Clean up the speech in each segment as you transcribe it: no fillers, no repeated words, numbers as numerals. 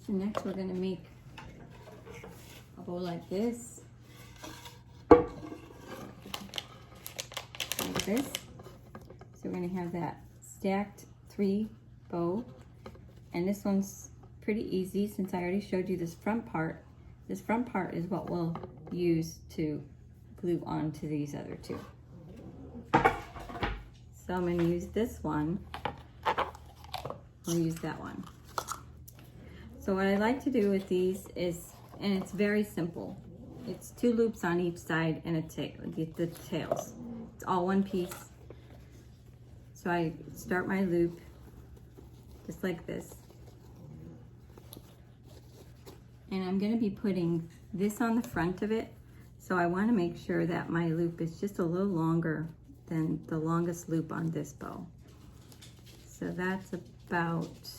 So next we're going to make a bow like this. Like this. So we're going to have that stacked 3 bow. And this one's pretty easy since I already showed you this front part. This front part is what we'll use to glue onto these other 2. So I'm going to use this one. I'll use that one. So what I like to do with these is, and it's very simple, it's 2 loops on each side and the tails. It's all one piece. So I start my loop just like this. And I'm going to be putting this on the front of it. So I want to make sure that my loop is just a little longer than the longest loop on this bow. So that's about,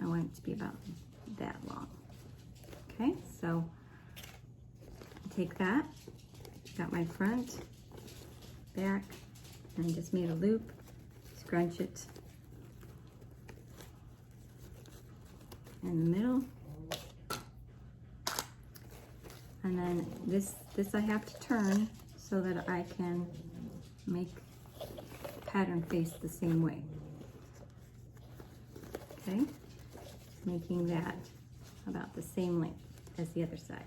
I want it to be about that long. Okay, so take that, got my front, back, and just made a loop, scrunch it in the middle. And then this I have to turn so that I can make pattern face the same way. Okay, making that about the same length as the other side.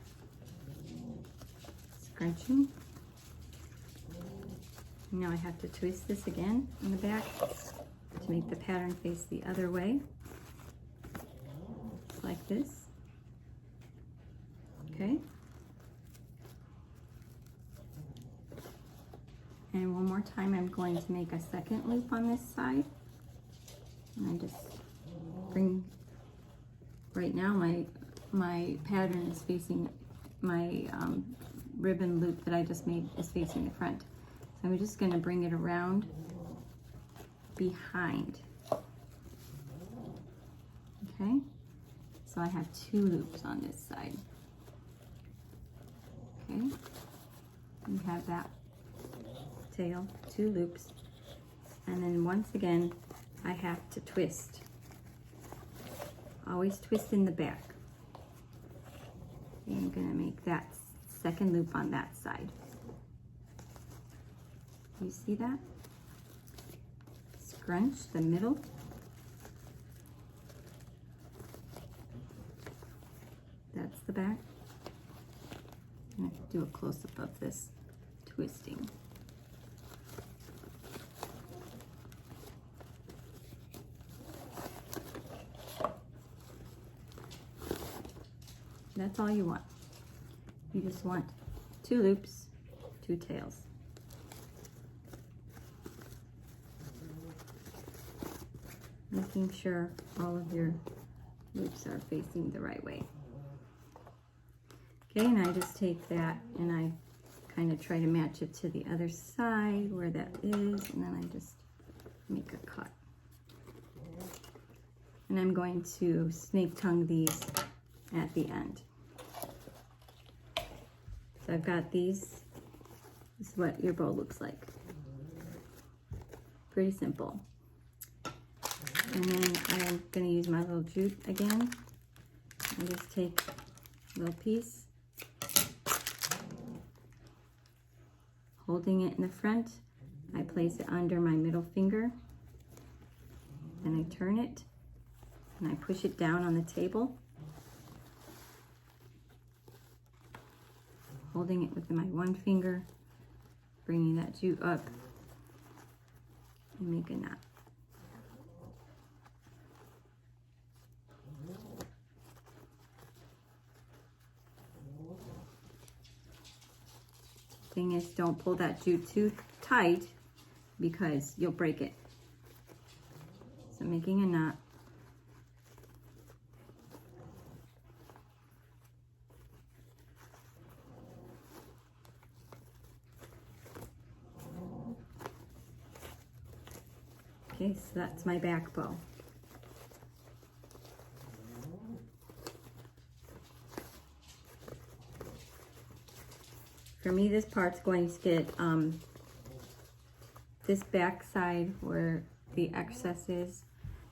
Scrunching. Now I have to twist this again in the back to make the pattern face the other way, like this. Okay. And one more time, I'm going to make a second loop on this side. And I just bring, right now my pattern is facing, my ribbon loop that I just made is facing the front. So I'm just gonna bring it around behind. Okay, so I have 2 loops on this side. Okay, we have that tail, 2 loops, and then once again I have to twist. Always twist in the back. And I'm gonna make that second loop on that side. You see that? Scrunch the middle. That's the back. I'm gonna do a close-up of this twisting. That's all you want. You just want 2 loops, 2 tails. Making sure all of your loops are facing the right way. Okay, and I just take that and I kind of try to match it to the other side where that is, and then I just make a cut. And I'm going to snake tongue these at the end. So I've got these. This is what your bow looks like. Pretty simple. And then I'm going to use my little jute again. I just take a little piece, holding it in the front. I place it under my middle finger. Then I turn it and I push it down on the table, holding it with my one finger, bringing that jute up and make a knot. Thing is, don't pull that jute too tight because you'll break it. So making a knot. Okay, so that's my back bow. For me, this part's going to get this back side where the excess is,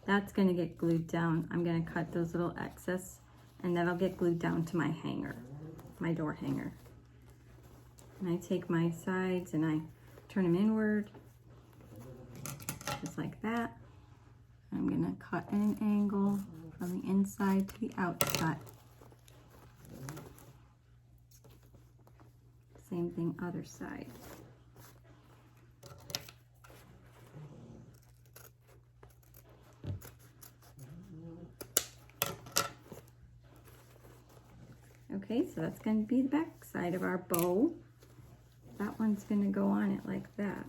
That's gonna get glued down. I'm gonna cut those little excess and that'll get glued down to my hanger, my door hanger. And I take my sides and I turn them inward, just like that. I'm gonna cut at an angle from the inside to the outside. Same thing other side. Okay, so that's going to be the back side of our bow. That one's going to go on it like that.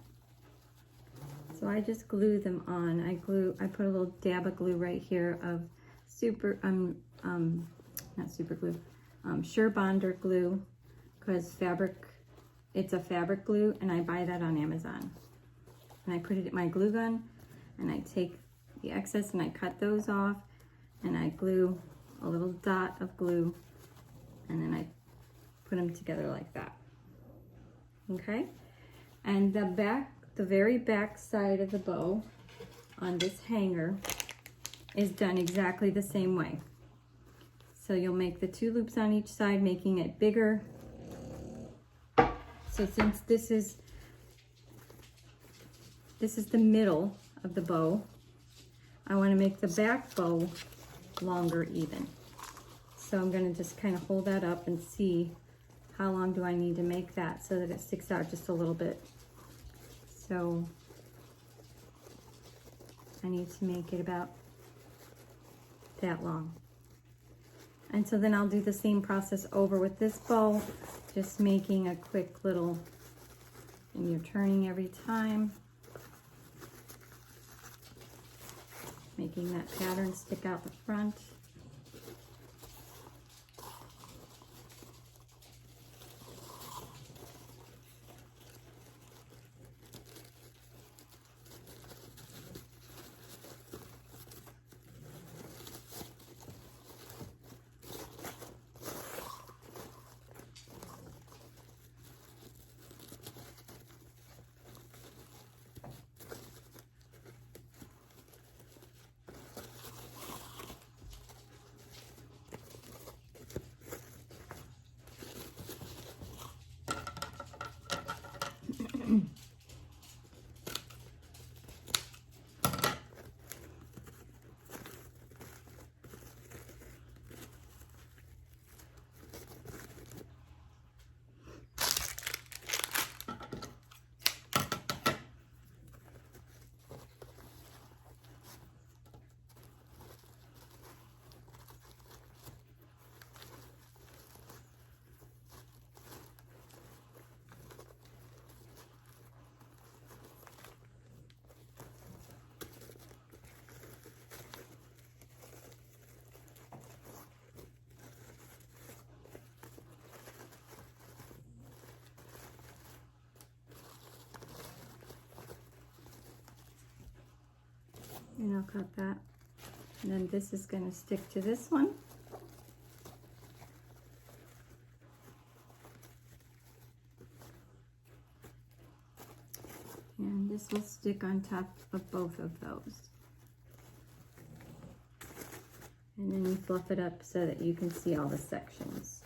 So I just glue them on. I put a little dab of glue right here of not super glue, Surebonder glue, because it's a fabric glue, and I buy that on Amazon. And I put it in my glue gun, and I take the excess and I cut those off, and I glue a little dot of glue, and then I put them together like that. Okay, and the very back side of the bow on this hanger is done exactly the same way. So you'll make the 2 loops on each side, making it bigger. So since this is the middle of the bow, I want to make the back bow longer even. So I'm going to just kind of hold that up and see how long do I need to make that so that it sticks out just a little bit. So I need to make it about that long. And so then I'll do the same process over with this bow, just making a quick little, and you're turning every time, making that pattern stick out the front. And I'll cut that. And then this is going to stick to this one. And this will stick on top of both of those. And then you fluff it up so that you can see all the sections.